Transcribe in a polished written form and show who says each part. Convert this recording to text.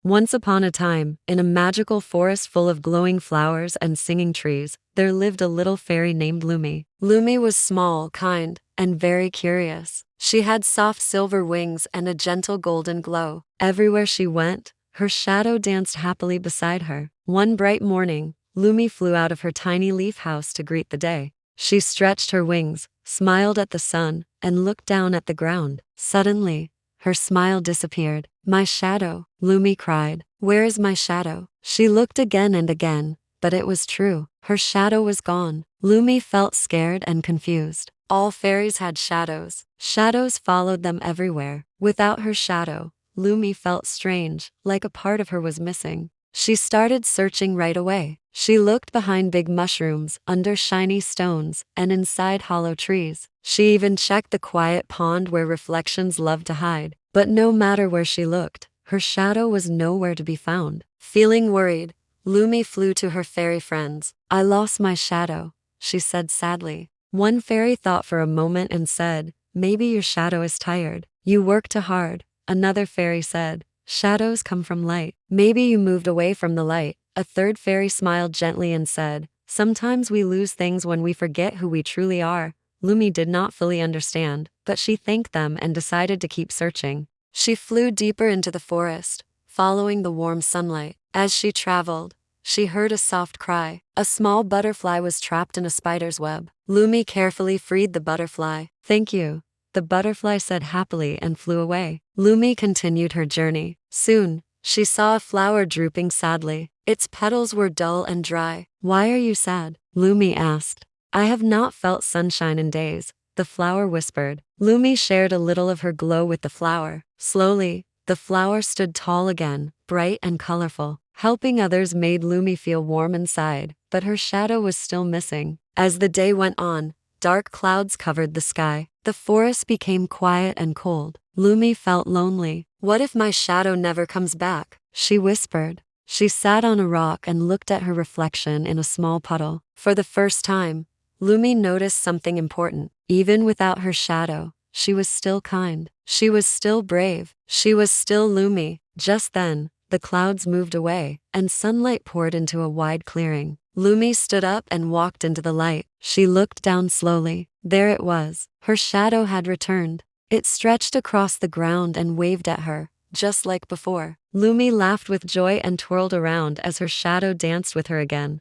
Speaker 1: Once upon a time, in a magical forest full of glowing flowers and singing trees, there lived a little fairy named Lumi. Lumi was small, kind, and very curious. She had soft silver wings and a gentle golden glow. Everywhere she went, her shadow danced happily beside her. One bright morning, Lumi flew out of her tiny leaf house to greet the day. She stretched her wings, smiled at the sun, and looked down at the ground. Suddenly, her smile disappeared. "My shadow," Lumi cried. "Where is my shadow?" She looked again and again, but it was true. Her shadow was gone. Lumi felt scared and confused. All fairies had shadows. Shadows followed them everywhere. Without her shadow, Lumi felt strange, like a part of her was missing. She started searching right away. She looked behind big mushrooms, under shiny stones, and inside hollow trees. She even checked the quiet pond where reflections loved to hide. But no matter where she looked, her shadow was nowhere to be found. Feeling worried, Lumi flew to her fairy friends. "I lost my shadow," she said sadly. One fairy thought for a moment and said, "Maybe your shadow is tired. You work too hard." Another fairy said, "Shadows come from light. Maybe you moved away from the light." A third fairy smiled gently and said, "Sometimes we lose things when we forget who we truly are." Lumi did not fully understand, but she thanked them and decided to keep searching. She flew deeper into the forest, following the warm sunlight. As she traveled, she heard a soft cry. A small butterfly was trapped in a spider's web. Lumi carefully freed the butterfly. "Thank you," the butterfly said happily and flew away. Lumi continued her journey. Soon, she saw a flower drooping sadly. Its petals were dull and dry. "Why are you sad?" Lumi asked. "I have not felt sunshine in days," the flower whispered. Lumi shared a little of her glow with the flower. Slowly, the flower stood tall again, bright and colorful. Helping others made Lumi feel warm inside, but her shadow was still missing. As the day went on, dark clouds covered the sky. The forest became quiet and cold. Lumi felt lonely. "What if my shadow never comes back?" she whispered. She sat on a rock and looked at her reflection in a small puddle. For the first time, Lumi noticed something important. Even without her shadow, she was still kind. She was still brave. She was still Lumi. Just then, the clouds moved away, and sunlight poured into a wide clearing. Lumi stood up and walked into the light. She looked down slowly. There it was. Her shadow had returned. It stretched across the ground and waved at her, just like before. Lumi laughed with joy and twirled around as her shadow danced with her again.